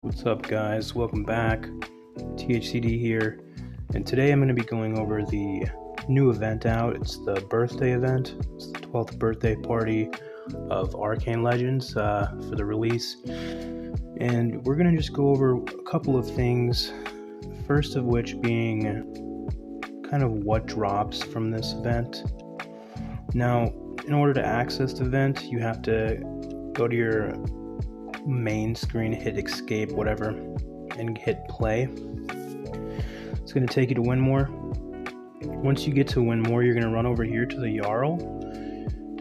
What's up, guys? Welcome back. THCD here, and today I'm going to be going over the new event out. It's the birthday event. It's the 12th birthday party of Arcane Legends for the release, and we're going to just go over a couple of things. First of which being kind of what drops from this event. Now, in order to access the event, you have to go to your main screen, hit escape, whatever, and hit play. It's going to take you to win more. Once you get to win more, you're going to run over here to the Jarl.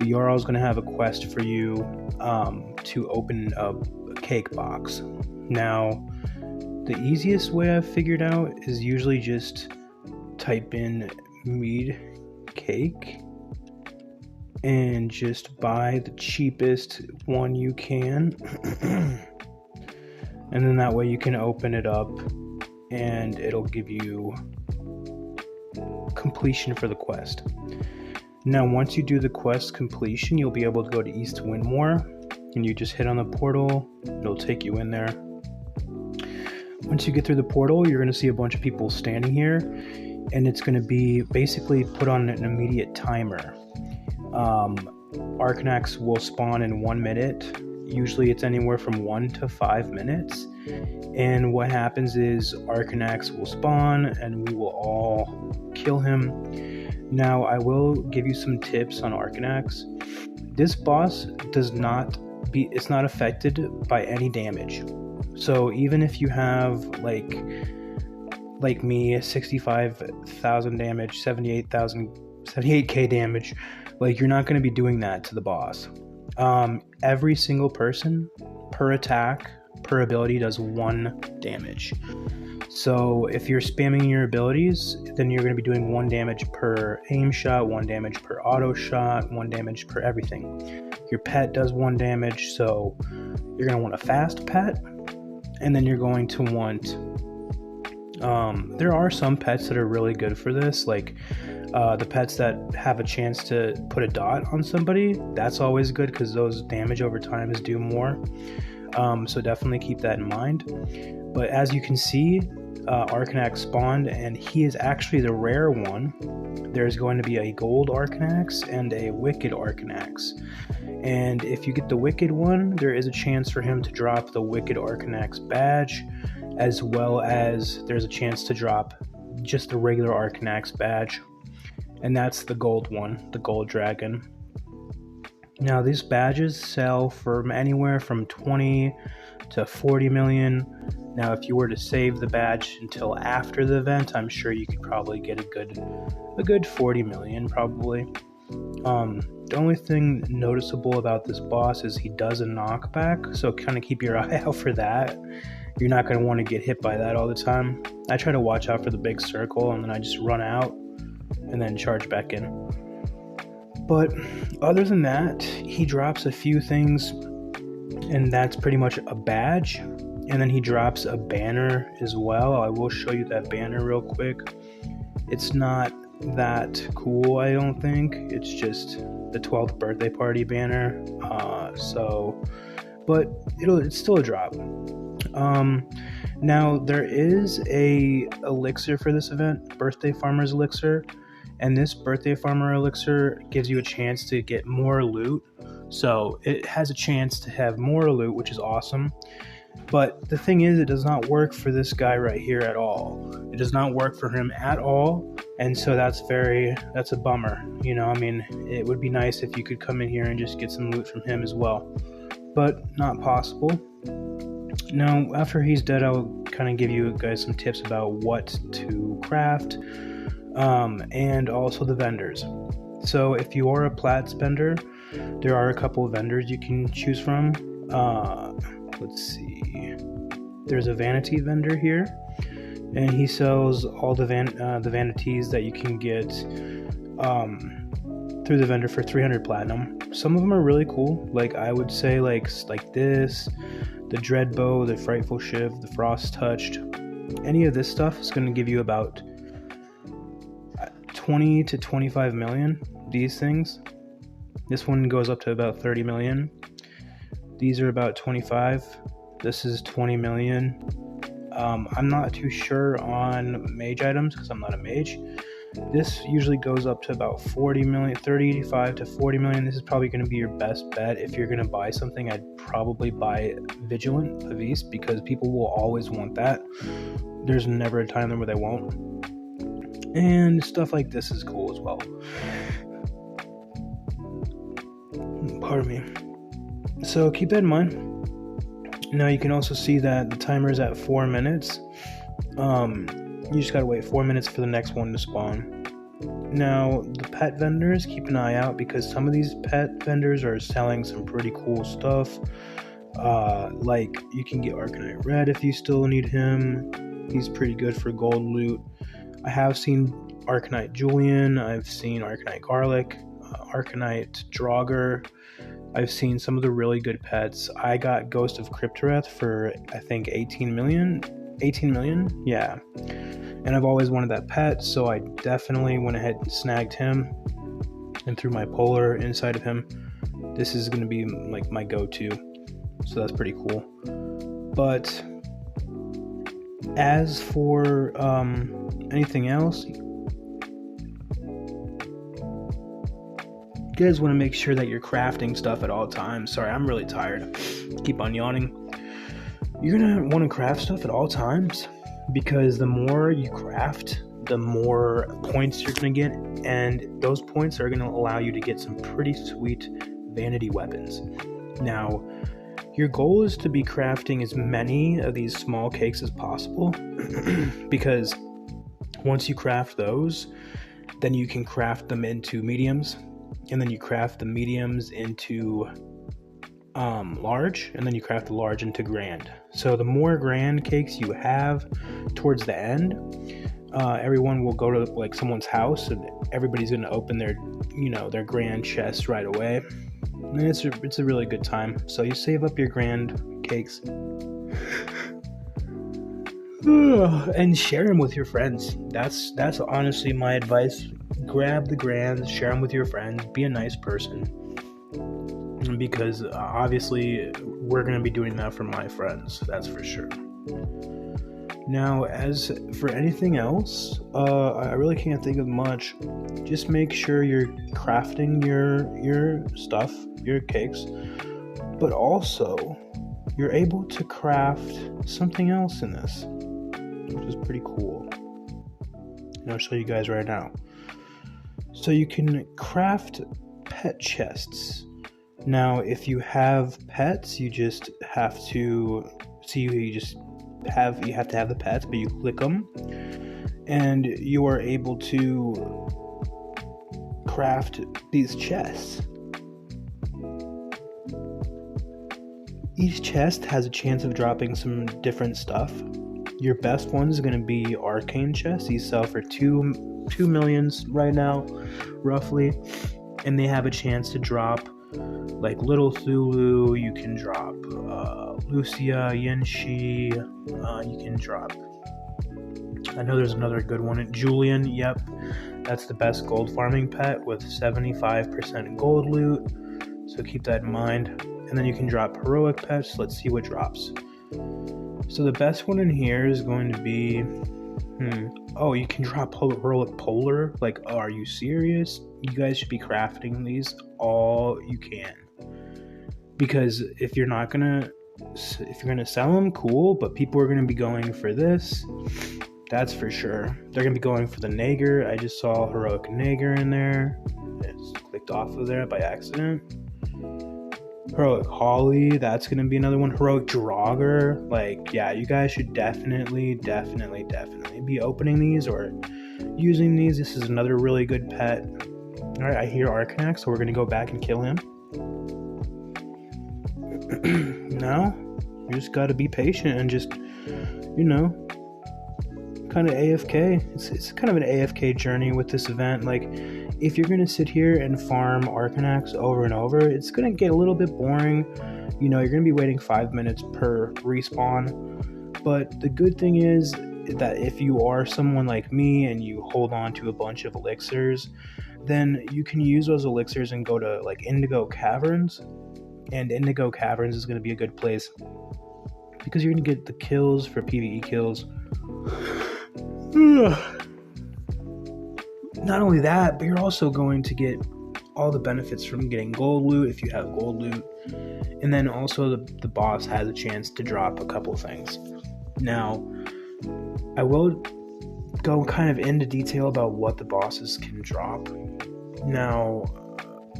The Jarl is going to have a quest for you to open a cake box. Now, the easiest way I've figured out is usually just type in mead cake and just buy the cheapest one you can. And then that way you can open it up and it'll give you completion for the quest. Now, once you do the quest completion, you'll be able to go to East to win more, and you just hit on the portal. It'll take you in there. Once you get through the portal, you're going to see a bunch of people standing here, and it's going to be basically put on an immediate timer. Arcanax will spawn in 1 minute. Usually it's anywhere from 1 to 5 minutes. And what happens is Arcanax will spawn and we will all kill him. Now, I will give you some tips on Arcanax. This boss it's not affected by any damage. So even if you have like me, 65,000 damage, 78k damage, like, you're not going to be doing that to the boss. Every single person per attack, per ability, does 1 damage. So if you're spamming your abilities, then you're going to be doing 1 damage per aim shot, 1 damage per auto shot, 1 damage per everything. Your pet does 1 damage, so you're going to want a fast pet, and then you're going to want... there are some pets that are really good for this, like the pets that have a chance to put a dot on somebody. That's always good because those damage over time do more. So definitely keep that in mind. But as you can see, Arcanax spawned, and he is actually the rare one. There's going to be a gold Arcanax and a wicked Arcanax. And if you get the wicked one, there is a chance for him to drop the wicked Arcanax badge, as well as there's a chance to drop just the regular Arcanax badge. And that's the gold one, the gold dragon. Now, these badges sell for anywhere from 20 to 40 million. Now, if you were to save the badge until after the event, I'm sure you could probably get a good 40 million, probably. The only thing noticeable about this boss is he does a knockback, so kind of keep your eye out for that. You're not going to want to get hit by that all the time. I try to watch out for the big circle, and then I just run out and then charge back in. But other than that, he drops a few things, and that's pretty much a badge. And then he drops a banner as well. I will show you that banner real quick. It's not that cool, I don't think. It's just the 12th birthday party banner. But it's still a drop. Now, there is a elixir for this event, Birthday Farmer's Elixir, and this Birthday Farmer Elixir gives you a chance to get more loot. So it has a chance to have more loot, which is awesome. But the thing is, it does not work for this guy right here at all. It does not work for him at all, and so that's a bummer. You know, I mean, it would be nice if you could come in here and just get some loot from him as well, but not possible. Now, after he's dead, I'll kind of give you guys some tips about what to craft, and also the vendors. So if you are a plat spender, there are a couple of vendors you can choose from. Let's see. There's a vanity vendor here, and he sells all the vanities that you can get through the vendor for 300 platinum. Some of them are really cool. Like, I would say like this, the dread bow, the frightful shiv, the frost touched. Any of this stuff is going to give you about 20 to 25 million. These things. This one goes up to about 30 million. These are about 25. This is 20 million. I'm not too sure on mage items because I'm not a mage. This usually goes up to about 40 million, 35 to 40 million. This is probably going to be your best bet. If you're going to buy something, I'd probably buy Vigilant Avis because people will always want that. There's never a time where they won't. And stuff like this is cool as well. Pardon me. So keep that in mind. Now you can also see that the timer is at 4 minutes. You just gotta wait 4 minutes for the next one to spawn. Now, the pet vendors, keep an eye out because some of these pet vendors are selling some pretty cool stuff. Like, you can get Arcanite Red if you still need him. He's pretty good for gold loot. I have seen Arcanite Julian. I've seen Arcanite Garlic, Arcanite Draugr. I've seen some of the really good pets. I got Ghost of Cryptoreth for, I think, 18 million? 18 million? Yeah. And I've always wanted that pet, so I definitely went ahead and snagged him and threw my polar inside of him. This is going to be like my go-to, so that's pretty cool. But as for anything else, you guys want to make sure that you're crafting stuff at all times. Sorry, I'm really tired. Keep on yawning. You're going to want to craft stuff at all times because the more you craft, the more points you're going to get, and those points are going to allow you to get some pretty sweet vanity weapons. Now, your goal is to be crafting as many of these small cakes as possible because once you craft those, then you can craft them into mediums, and then you craft the mediums into large, and then you craft the large into grand. So the more grand cakes you have towards the end, everyone will go to like someone's house and everybody's going to open their grand chest right away. And it's a really good time. So you save up your grand cakes and share them with your friends. That's honestly my advice. Grab the grands, share them with your friends, be a nice person. Because obviously we're going to be doing that for my friends, that's for sure. Now, as for anything else, I really can't think of much. Just make sure you're crafting your stuff, your cakes, but also you're able to craft something else in this, which is pretty cool. And I'll show you guys right now. So you can craft pet chests. Now, if you have pets, you just have to see you have to have the pets, but you click them and you are able to craft these chests. Each chest has a chance of dropping some different stuff. Your best one is going to be arcane chests. These sell for 2 millions right now, roughly, and they have a chance to drop like Little Thulu. You can drop Lucia, Yenshi. You can drop, I know there's another good one, Julian. Yep, that's the best gold farming pet with 75% gold loot, so keep that in mind. And then you can drop heroic pets. Let's see what drops. So the best one in here is going to be you can drop heroic polar. Like, are you serious? You guys should be crafting these all you can, because if you're gonna sell them, cool, but people are gonna be going for this, that's for sure. They're gonna be going for the Nager. I just saw heroic Nager in there. It's clicked off of there by accident. Heroic Holly, that's gonna be another one. Heroic Draugr. Like, yeah, you guys should definitely be opening these or using these. This is another really good pet. All right, I hear Arcanax, so we're gonna go back and kill him. Now, you just gotta be patient and just, kind of AFK. It's kind of an AFK journey with this event. Like, if you're gonna sit here and farm Arcanax over and over, it's gonna get a little bit boring. You're gonna be waiting 5 minutes per respawn. But the good thing is that if you are someone like me and you hold on to a bunch of elixirs, then you can use those elixirs and go to like Indigo Caverns. And Indigo Caverns is going to be a good place because you're going to get the kills for PvE kills. Not only that, but you're also going to get all the benefits from getting gold loot if you have gold loot. And then also the boss has a chance to drop a couple things. Now, I will go kind of into detail about what the bosses can drop. Now,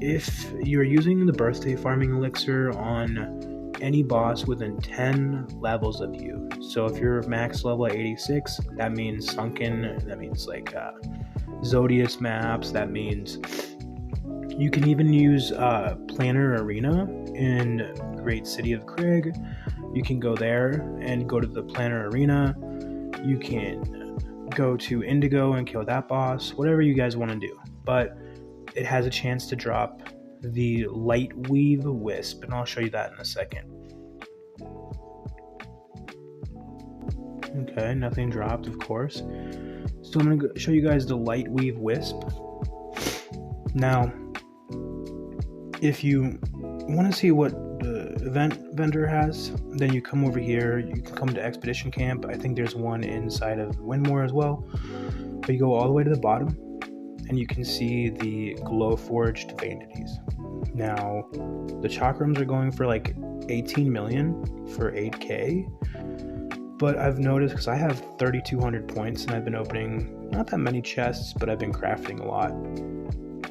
if you're using the birthday farming elixir on any boss within 10 levels of you, so if you're max level at 86, that means sunken, that means like Zodius maps, that means you can even use Planner Arena in Great City of Krieg. You can go there and go to the Planner Arena. You can go to Indigo and kill that boss, whatever you guys want to do. But it has a chance to drop the lightweave wisp, and I'll show you that in a second. Okay, nothing dropped, of course. So I'm going to show you guys the lightweave wisp. Now, if you want to see what the event vendor has, then you come over here. You can come to Expedition Camp. I think there's one inside of Windmore as well. But you go all the way to the bottom, and you can see the glowforged vanities. Now, the chakrams are going for like 18 million for 8k. But I've noticed, because I have 3,200 points and I've been opening not that many chests, but I've been crafting a lot.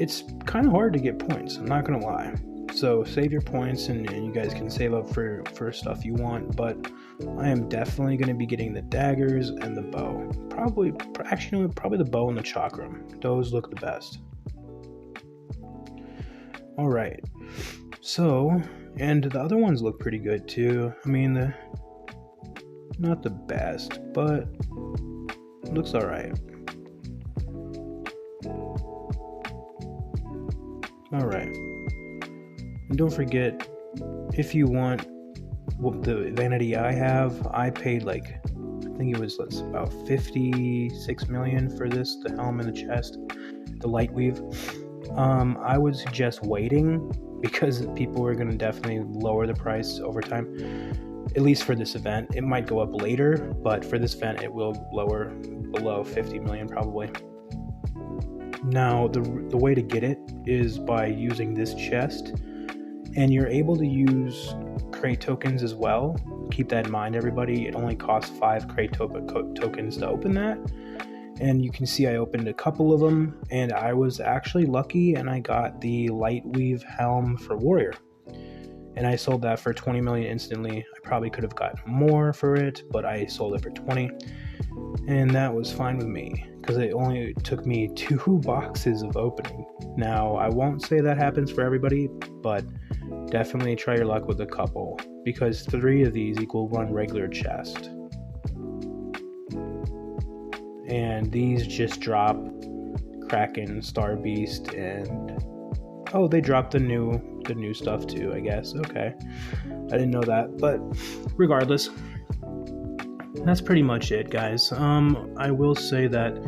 It's kind of hard to get points, I'm not going to lie. So save your points and you guys can save up for stuff you want. But I am definitely going to be getting the daggers and the bow. Probably the bow and the chakram. Those look the best. Alright. So, and the other ones look pretty good too. I mean, not the best, but looks alright. Alright. And don't forget, if you want what the vanity I have, I paid like, I think it was about 56 million for this, the helm and the chest, the lightweave. I would suggest waiting, because people are going to definitely lower the price over time. At least for this event. It might go up later, but for this event it will lower below 50 million probably. Now, the way to get it is by using this chest, and you're able to use crate tokens as well. Keep that in mind, everybody. It only costs 5 crate tokens to open that, and you can see I opened a couple of them, and I was actually lucky and I got the lightweave helm for warrior. And I sold that for 20 million instantly. I probably could have gotten more for it, but I sold it for 20. And that was fine with me, because it only took me 2 boxes of opening. Now, I won't say that happens for everybody, but definitely try your luck with a couple, because 3 of these equal 1 regular chest. And these just drop Kraken, Star Beast, and oh, they dropped the new stuff too, I guess. Okay, I didn't know that, but regardless, that's pretty much it, guys. I will say that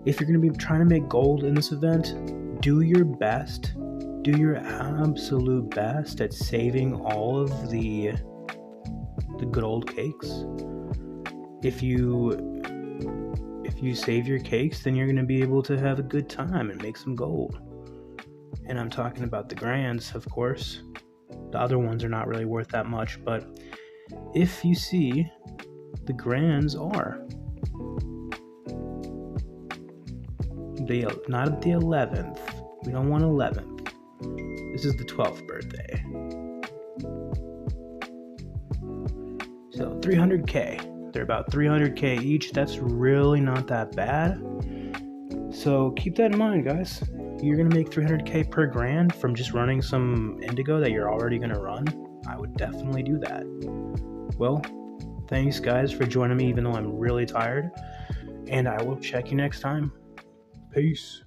if you're going to be trying to make gold in this event, do your best, do your absolute best at saving all of the good old cakes. If you save your cakes, then you're going to be able to have a good time and make some gold. And I'm talking about the grands, of course. The other ones are not really worth that much, but if you see, the grands are not at the 11th. We don't want 11th. This is the 12th birthday. So 300k. They're about 300k each. That's really not that bad. So keep that in mind, guys. You're going to make 300k per grand from just running some indigo that you're already going to run. I would definitely do that. Well, thanks guys for joining me even though I'm really tired. And I will check you next time. Peace.